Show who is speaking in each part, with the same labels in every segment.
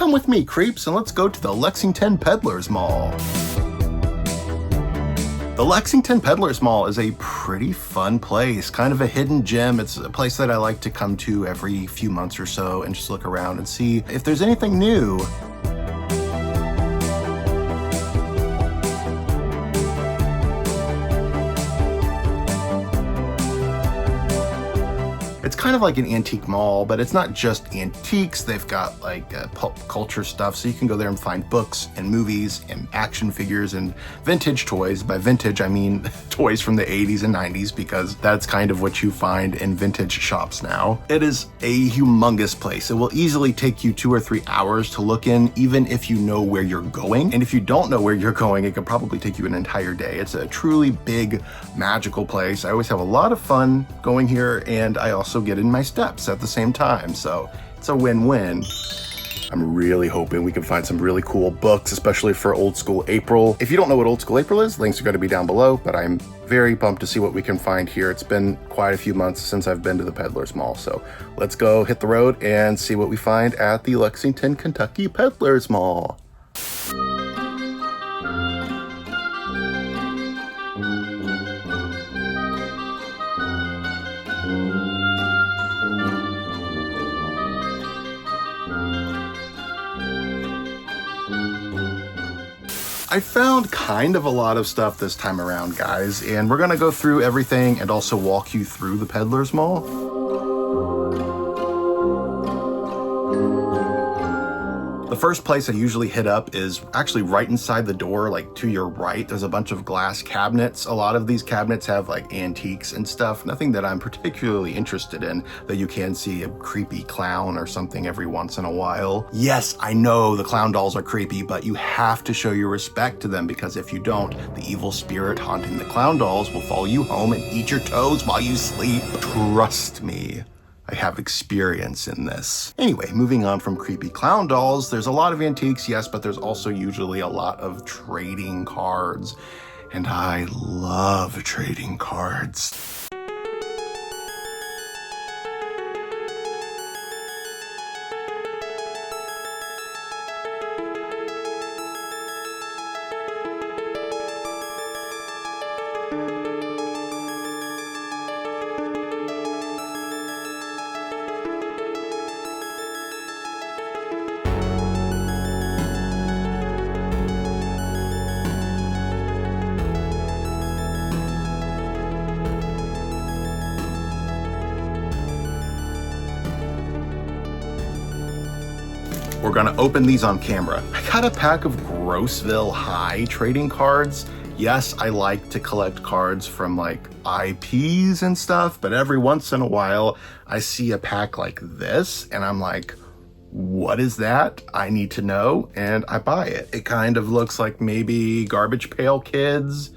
Speaker 1: Come with me, creeps, and let's go to the Lexington Peddlers Mall. The Lexington Peddlers Mall is a pretty fun place, kind of a hidden gem. It's a place that I like to come to every few months or so and just look around and see if there's anything new. It's kind of like an antique mall, but it's not just antiques. They've got like pulp culture stuff, so you can go there and find books and movies and action figures and vintage toys. By vintage, I mean toys from the 80s and 90s, because that's kind of what you find in vintage shops now. It is a humongous place. It will easily take you 2 or 3 hours to look in, even if you know where you're going. And if you don't know where you're going, it could probably take you an entire day. It's a truly big, magical place. I always have a lot of fun going here, and I also get in my steps at the same time, so it's a win-win. I'm really hoping we can find some really cool books, especially for Old School April. If you don't know what Old School April is, links are going to be down below, but I'm very pumped to see what we can find here. It's been quite a few months since I've been to the Peddlers Mall, so let's go hit the road and see what we find at the Lexington, Kentucky Peddlers Mall. I found kind of a lot of stuff this time around, guys, and we're gonna go through everything and also walk you through the Peddlers Mall. The first place I usually hit up is actually right inside the door, like to your right. There's a bunch of glass cabinets. A lot of these cabinets have like antiques and stuff. Nothing that I'm particularly interested in, though you can see a creepy clown or something every once in a while. Yes, I know the clown dolls are creepy, but you have to show your respect to them, because if you don't, the evil spirit haunting the clown dolls will follow you home and eat your toes while you sleep. Trust me. I have experience in this. Anyway, moving on from creepy clown dolls, there's a lot of antiques, yes, but there's also usually a lot of trading cards. And I love trading cards. We're gonna open these on camera. I got a pack of Grossville High trading cards. Yes, I like to collect cards from like IPs and stuff, but every once in a while I see a pack like this and I'm like, what is that? I need to know, and I buy it. It kind of looks like maybe Garbage Pail Kids.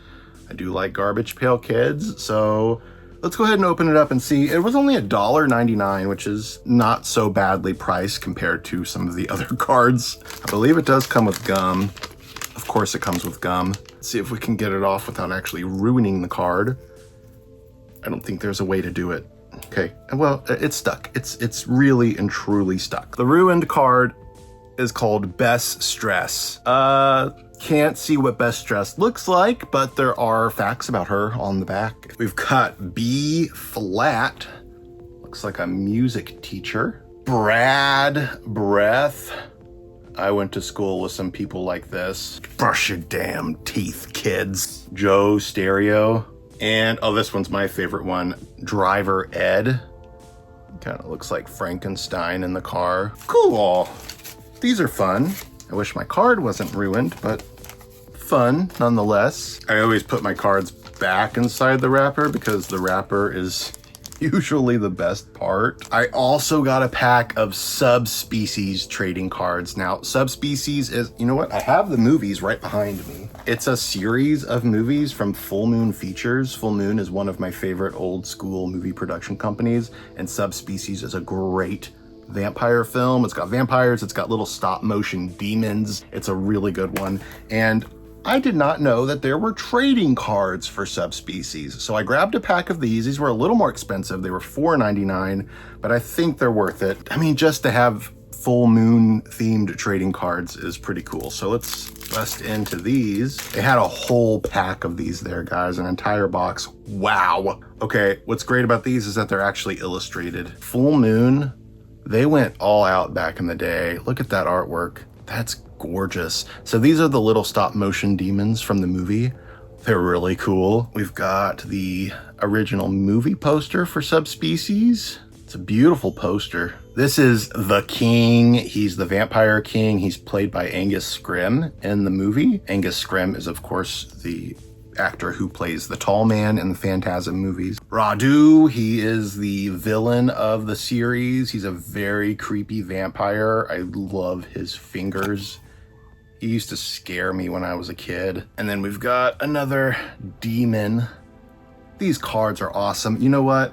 Speaker 1: I do like Garbage Pail Kids, so let's go ahead and open it up and see. It was only $1.99, which is not so badly priced compared to some of the other cards. I believe it does come with gum. Of course it comes with gum. Let's see if we can get it off without actually ruining the card. I don't think there's a way to do it. Okay, well, it's stuck. It's really and truly stuck. The ruined card is called Bess Stress. Can't see what Bess Stress looks like, but there are facts about her on the back. We've got B Flat, looks like a music teacher. Brad Breath. I went to school with some people like this. Brush your damn teeth, kids. Joe Stereo. And, oh, this one's my favorite one. Driver Ed. Kind of looks like Frankenstein in the car. Cool. These are fun. I wish my card wasn't ruined, but fun nonetheless. I always put my cards back inside the wrapper because the wrapper is usually the best part. I also got a pack of Subspecies trading cards. Now, Subspecies is, you know what? I have the movies right behind me. It's a series of movies from Full Moon Features. Full Moon is one of my favorite old school movie production companies, and Subspecies is a great vampire film. It's got vampires, it's got little stop motion demons. It's a really good one. And I did not know that there were trading cards for Subspecies. So I grabbed a pack of these. These were a little more expensive. They were $4.99, but I think they're worth it. I mean, just to have full moon themed trading cards is pretty cool. So let's bust into these. They had a whole pack of these there, guys, an entire box. Wow. Okay, what's great about these is that they're actually illustrated. Full moon, they went all out back in the day. Look at that artwork. That's gorgeous. So these are the little stop motion demons from the movie. They're really cool. We've got the original movie poster for Subspecies. It's a beautiful poster. This is the king. He's the vampire king. He's played by Angus Scrimm in the movie. Angus Scrimm is, of course, the actor who plays the tall man in the Phantasm movies. Radu, he is the villain of the series. He's a very creepy vampire. I love his fingers. He used to scare me when I was a kid. And then we've got another demon. These cards are awesome. You know what?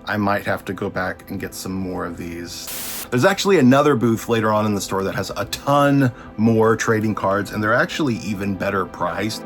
Speaker 1: I might have to go back and get some more of these. There's actually another booth later on in the store that has a ton more trading cards, and they're actually even better priced.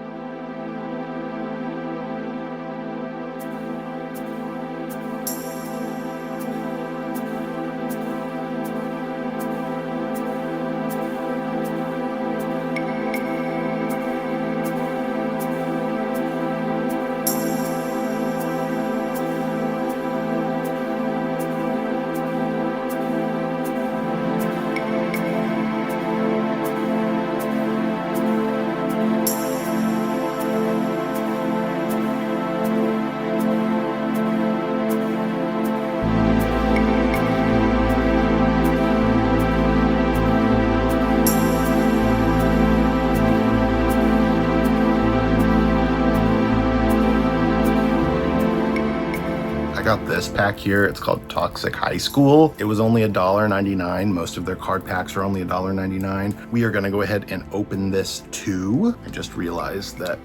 Speaker 1: Got this pack here. It's called Toxic High School. It was only $1.99. Most of their card packs are only $1.99. We are going to go ahead and open this too. I just realized that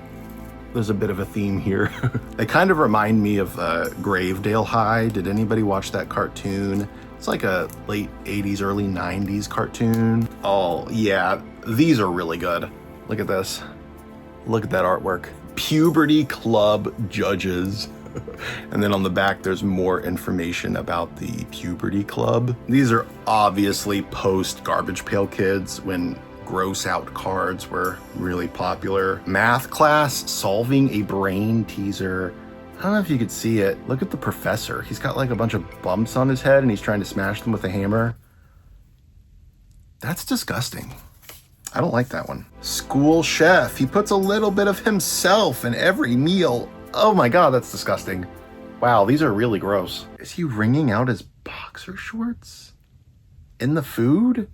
Speaker 1: there's a bit of a theme here. They kind of remind me of Gravedale High. Did anybody watch that cartoon? It's like a late 80s, early 90s cartoon. Oh yeah, these are really good. Look at this. Look at that artwork. Puberty Club Judges. And then on the back, there's more information about the Puberty Club. These are obviously post Garbage Pail Kids when gross out cards were really popular. Math class, solving a brain teaser. I don't know if you could see it. Look at the professor. He's got like a bunch of bumps on his head and he's trying to smash them with a hammer. That's disgusting. I don't like that one. School chef. He puts a little bit of himself in every meal. Oh my God, that's disgusting. Wow, these are really gross. Is he wringing out his boxer shorts in the food?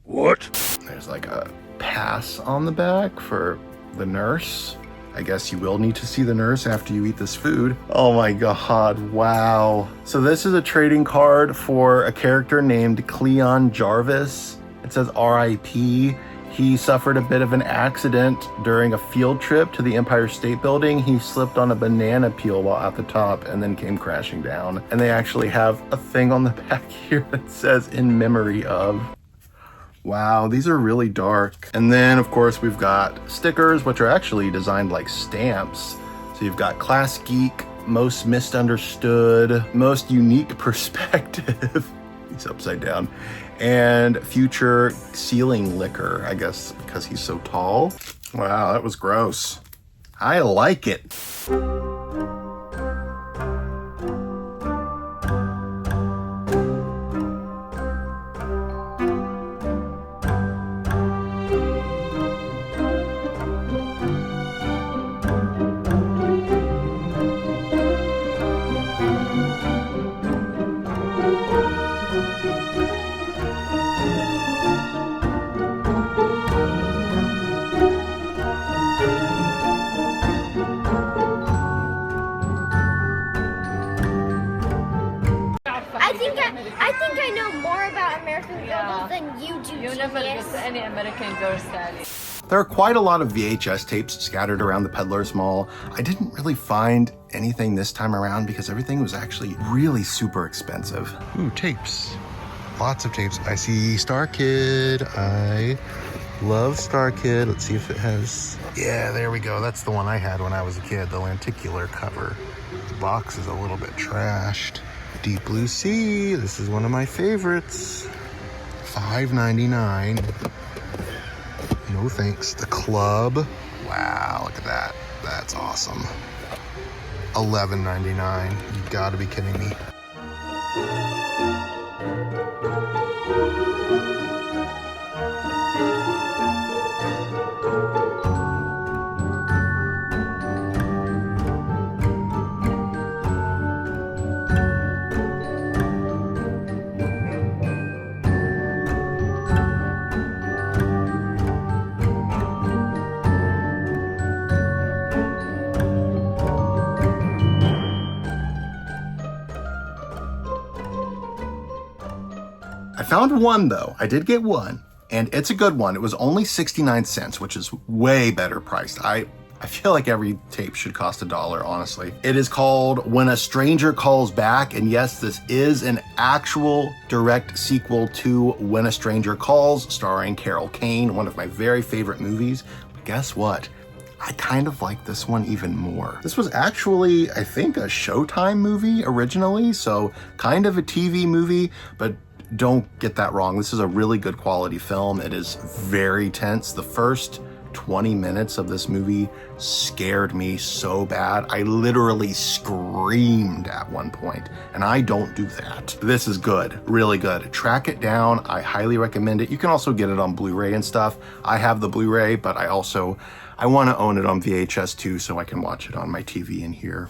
Speaker 1: What? There's like a pass on the back for the nurse. I guess you will need to see the nurse after you eat this food. Oh my God, wow. So this is a trading card for a character named Cleon Jarvis. It says RIP. He suffered a bit of an accident during a field trip to the Empire State Building. He slipped on a banana peel while at the top and then came crashing down. And they actually have a thing on the back here that says in memory of. Wow, these are really dark. And then of course we've got stickers, which are actually designed like stamps. So you've got Class Geek, Most Misunderstood, Most Unique Perspective. He's upside down. And Future Ceiling Liquor, I guess because he's so tall. Wow, that was gross. I like it.
Speaker 2: I think I know more about American Girl than you do.
Speaker 3: You never get any American Girl, Sally.
Speaker 1: There are quite a lot of VHS tapes scattered around the Peddler's Mall. I didn't really find anything this time around because everything was actually really super expensive. Ooh, tapes. Lots of tapes. I see Star Kid. I love Star Kid. Let's see if it has... Yeah, there we go. That's the one I had when I was a kid, the lenticular cover. The box is a little bit trashed. Deep Blue Sea. This is one of my favorites. $5.99. No thanks. The Club. Wow, look at that. That's awesome. $11.99. You gotta be kidding me. I found one though. I did get one, and it's a good one. It was only 69 cents, which is way better priced. I feel like every tape should cost $1, honestly. It is called When a Stranger Calls Back, and yes, this is an actual direct sequel to When a Stranger Calls, starring Carol Kane, one of my very favorite movies. But guess what? I kind of like this one even more. This was actually, I think, a Showtime movie originally, so kind of a TV movie, but don't get that wrong. This is a really good quality film. It is very tense. The first 20 minutes of this movie scared me so bad. I literally screamed at one point, and I don't do that. This is good, really good. Track it down. I highly recommend it. You can also get it on Blu-ray and stuff. I have the Blu-ray, but I want to own it on VHS too, so I can watch it on my TV in here.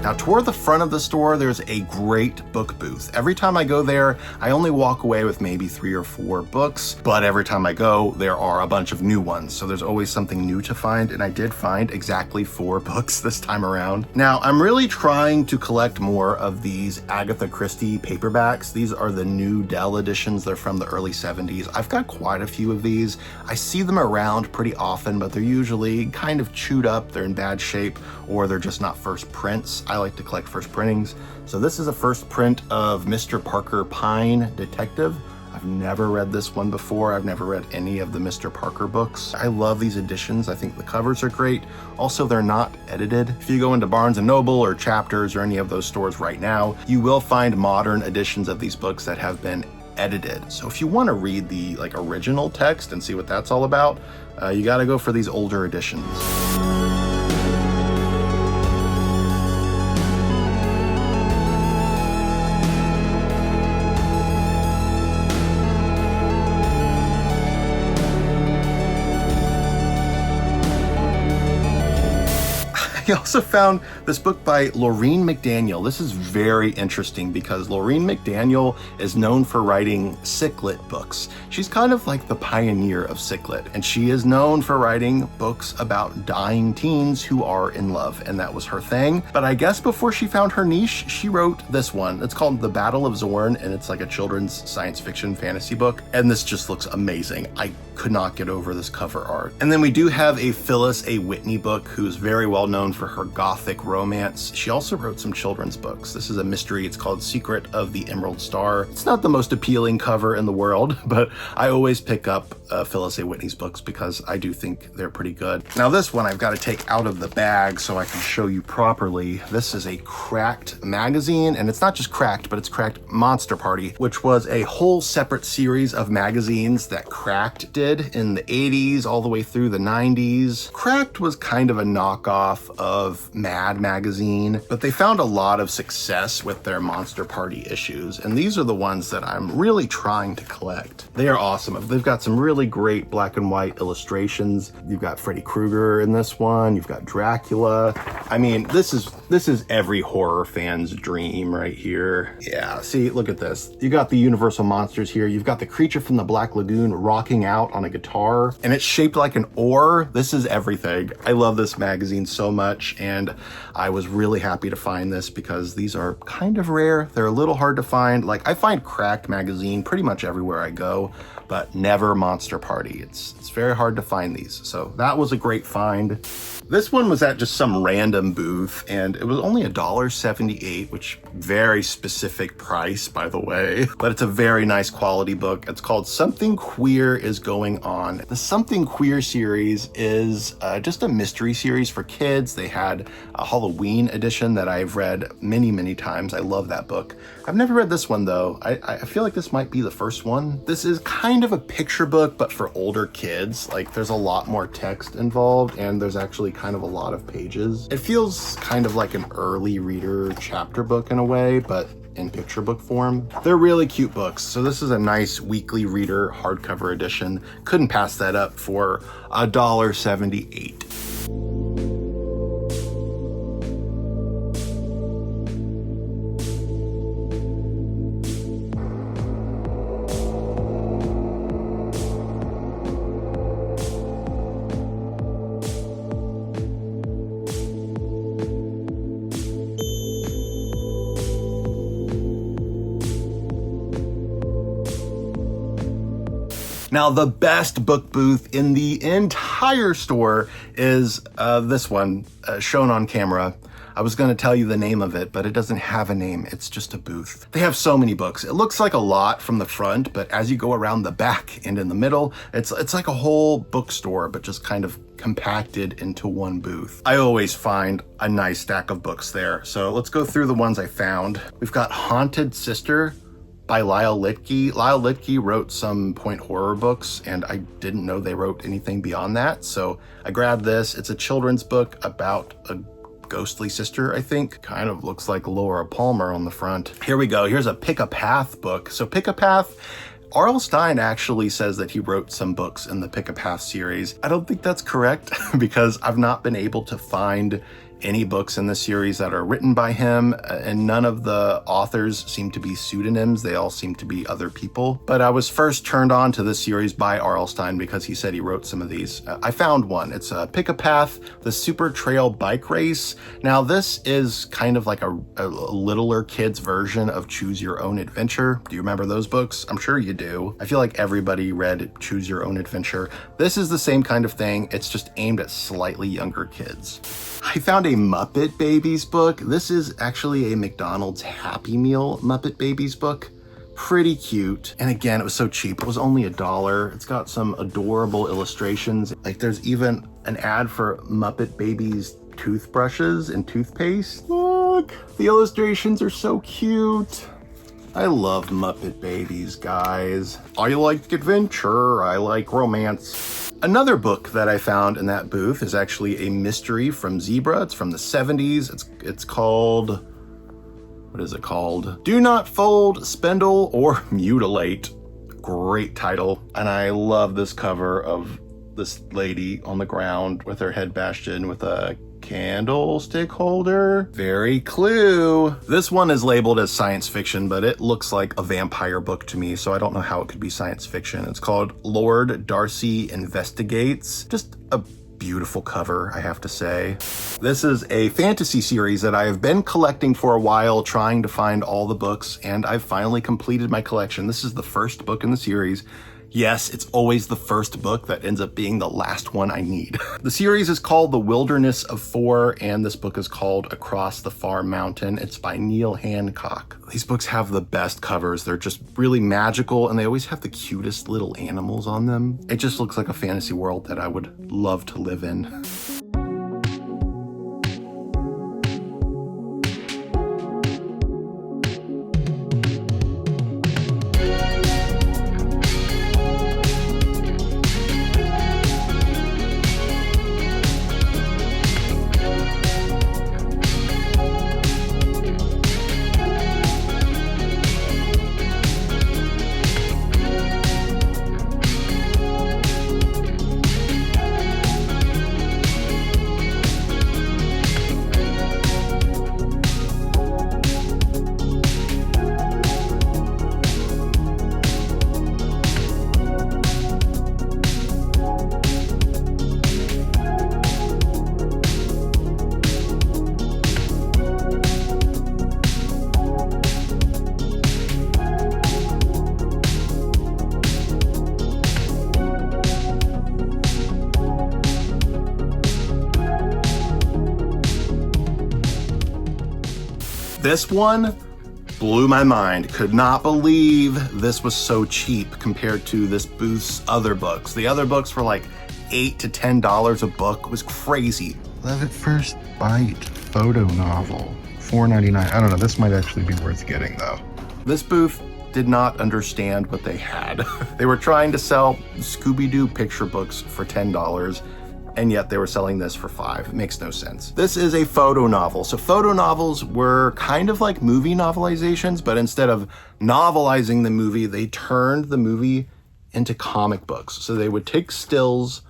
Speaker 1: Now, toward the front of the store, there's a great book booth. Every time I go there, I only walk away with maybe 3 or 4 books, but every time I go, there are a bunch of new ones. So there's always something new to find, and I did find exactly 4 books this time around. Now, I'm really trying to collect more of these Agatha Christie paperbacks. These are the new Dell editions. They're from the early 70s. I've got quite a few of these. I see them around pretty often, but they're usually kind of chewed up, they're in bad shape, or they're just not first prints. I like to collect first printings. So this is a first print of Mr. Parker Pyne Detective. I've never read this one before. I've never read any of the Mr. Parker books. I love these editions. I think the covers are great. Also, they're not edited. If you go into Barnes & Noble or Chapters or any of those stores right now, you will find modern editions of these books that have been edited. So if you want to read the original text and see what that's all about, you got to go for these older editions. I also found this book by Laureen McDaniel. This is very interesting because Laureen McDaniel is known for writing ciclet books. She's kind of like the pioneer of ciclet, and she is known for writing books about dying teens who are in love, and that was her thing. But I guess before she found her niche, she wrote this one. It's called The Battle of Zorn, and it's like a children's science fiction fantasy book, and this just looks amazing. I could not get over this cover art. And then we do have a Phyllis A. Whitney book, who's very well known for her gothic romance. She also wrote some children's books. This is a mystery. It's called Secret of the Emerald Star. It's not the most appealing cover in the world, but I always pick up Phyllis A. Whitney's books because I do think they're pretty good. Now this one I've got to take out of the bag so I can show you properly. This is a Cracked magazine, and it's not just Cracked, but it's Cracked Monster Party, which was a whole separate series of magazines that Cracked did in the 80s all the way through the 90s. Cracked was kind of a knockoff of Mad magazine, but they found a lot of success with their Monster Party issues, and these are the ones that I'm really trying to collect. They are awesome. They've got some really great black and white illustrations. You've got Freddy Krueger in this one. You've got Dracula. I mean, this is This is every horror fan's dream right here. Yeah, see, look at this. You got the Universal monsters here. You've got the creature from the Black Lagoon rocking out on a guitar, and it's shaped like an oar. This is everything. I love this magazine so much, and I was really happy to find this because these are kind of rare. They're a little hard to find. Like, I find Cracked magazine pretty much everywhere I go, but never Monster Party. It's very hard to find these. So that was a great find. This one was at just some random booth, and it was only $1.78, which very specific price, by the way, but it's a very nice quality book. It's called Something Queer is Going On. The Something Queer series is just a mystery series for kids. They had a Halloween edition that I've read many, many times. I love that book. I've never read this one though. I feel like this might be the first one. This is kind of a picture book, but for older kids. Like, there's a lot more text involved, and there's actually kind of a lot of pages. It feels kind of like an early reader chapter book in a way, but in picture book form. They're really cute books. So this is a nice weekly reader hardcover edition. Couldn't pass that up for $1.78. Now, the best book booth in the entire store is this one, shown on camera. I was going to tell you the name of it, but it doesn't have a name. It's just a booth. They have so many books. It looks like a lot from the front, but as you go around the back and in the middle, it's like a whole bookstore, but just kind of compacted into one booth. I always find a nice stack of books there. So let's go through the ones I found. We've got Haunted Sister by Lyle Litke. Lyle Litke wrote some point horror books, and I didn't know they wrote anything beyond that. So I grabbed this. It's a children's book about a ghostly sister, I think. Kind of looks like Laura Palmer on the front. Here we go. Here's a Pick a Path book. So Pick a Path, R.L. Stine actually says that he wrote some books in the Pick a Path series. I don't think that's correct because I've not been able to find any books in the series that are written by him, and none of the authors seem to be pseudonyms. They all seem to be other people. But I was first turned on to this series by R.L. Stine because he said he wrote some of these. I found one. It's Pick a Path, the Super Trail Bike Race. Now, this is kind of like a littler kid's version of Choose Your Own Adventure. Do you remember those books? I'm sure you do. I feel like everybody read Choose Your Own Adventure. This is the same kind of thing. It's just aimed at slightly younger kids. I found a Muppet Babies book. This is actually a McDonald's Happy Meal Muppet Babies book. Pretty cute. And again, it was so cheap. It was only $1. It's got some adorable illustrations. Like, there's even an ad for Muppet Babies toothbrushes and toothpaste. Look, the illustrations are so cute. I love Muppet Babies, guys. I like adventure. I like romance. Another book that I found in that booth is actually a mystery from Zebra. It's from the 70s. It's called, what is it called? Do Not Fold, Spindle, or Mutilate. Great title. And I love this cover of this lady on the ground with her head bashed in with a candlestick holder. Very Clue. This one is labeled as science fiction, but it looks like a vampire book to me, so I don't know how it could be science fiction. It's called Lord Darcy Investigates. Just a beautiful cover, I have to say. This is a fantasy series that I have been collecting for a while, trying to find all the books, and I've finally completed my collection. This is the first book in the series. Yes, it's always the first book that ends up being the last one I need. The series is called The Wilderness of Four, and this book is called Across the Far Mountain. It's by Neil Hancock. These books have the best covers. They're just really magical, and they always have the cutest little animals on them. It just looks like a fantasy world that I would love to live in. This one blew my mind. Could not believe this was so cheap compared to this booth's other books. The other books were like $8 to $10 a book. It was crazy. Love at First Bite photo novel, $4.99. I don't know, this might actually be worth getting though. This booth did not understand what they had. They were trying to sell Scooby-Doo picture books for $10, and yet they were selling this for $5. It makes no sense. This is a photo novel. So photo novels were kind of like movie novelizations, but instead of novelizing the movie, they turned the movie into comic books. So they would take stills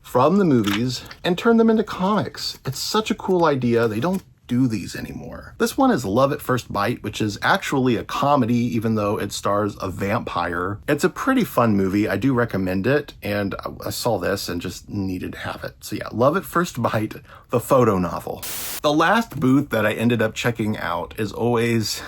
Speaker 1: from the movies and turn them into comics. It's such a cool idea. They don't do these anymore. This one is Love at First Bite, which is actually a comedy, even though it stars a vampire. It's a pretty fun movie. I do recommend it, and I saw this and just needed to have it. So yeah, Love at First Bite, the photo novel. The last booth that I ended up checking out is always,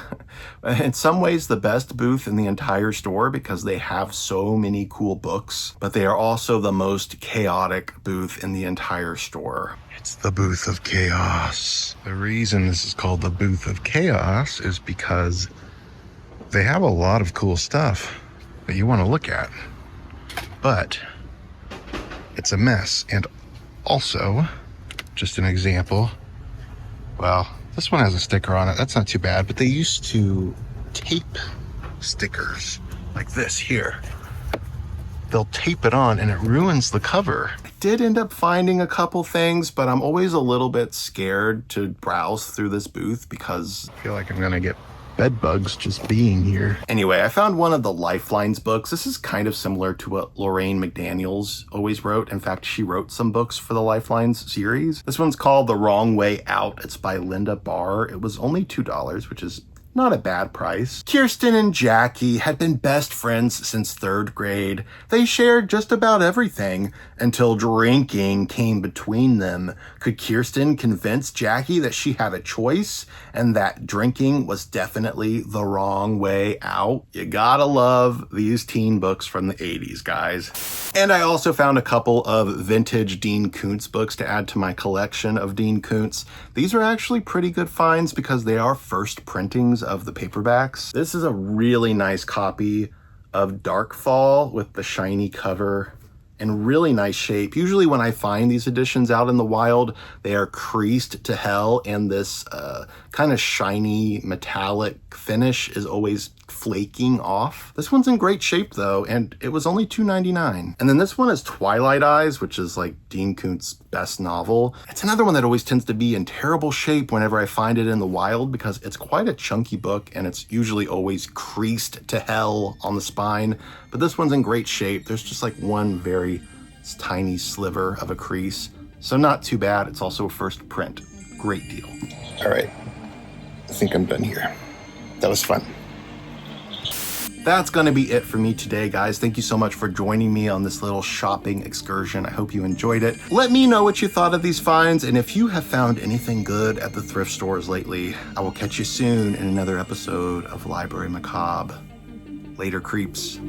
Speaker 1: in some ways, the best booth in the entire store because they have so many cool books, but they are also the most chaotic booth in the entire store. It's the Booth of Chaos. The reason this is called the Booth of Chaos is because they have a lot of cool stuff that you want to look at, but it's a mess. And also, just an example, well, this one has a sticker on it. That's not too bad, but they used to tape stickers like this here. They'll tape it on and it ruins the cover. I did end up finding a couple things, but I'm always a little bit scared to browse through this booth because I feel like I'm gonna get bed bugs just being here. Anyway, I found one of the Lifelines books. This is kind of similar to what Lorraine McDaniels always wrote. In fact, she wrote some books for the Lifelines series. This one's called The Wrong Way Out. It's by Linda Barr. It was only $2, which is not a bad price. Kirsten and Jackie had been best friends since 3rd grade. They shared just about everything until drinking came between them. Could Kirsten convince Jackie that she had a choice and that drinking was definitely the wrong way out? You gotta love these teen books from the 80s, guys. And I also found a couple of vintage Dean Koontz books to add to my collection of Dean Koontz. These are actually pretty good finds because they are first printings of the paperbacks. This is a really nice copy of Darkfall with the shiny cover in really nice shape. Usually when I find these editions out in the wild, they are creased to hell, and this kind of shiny metallic finish is always flaking off. This one's in great shape though, and it was only $2.99. And then this one is Twilight Eyes, which is like Dean Koontz's best novel. It's another one that always tends to be in terrible shape whenever I find it in the wild because it's quite a chunky book and it's usually always creased to hell on the spine. But this one's in great shape. There's just like one very tiny sliver of a crease. So not too bad. It's also a first print. Great deal. All right, I think I'm done here. That was fun. That's gonna be it for me today, guys. Thank you so much for joining me on this little shopping excursion. I hope you enjoyed it. Let me know what you thought of these finds, and if you have found anything good at the thrift stores lately. I will catch you soon in another episode of Library Macabre. Later, creeps.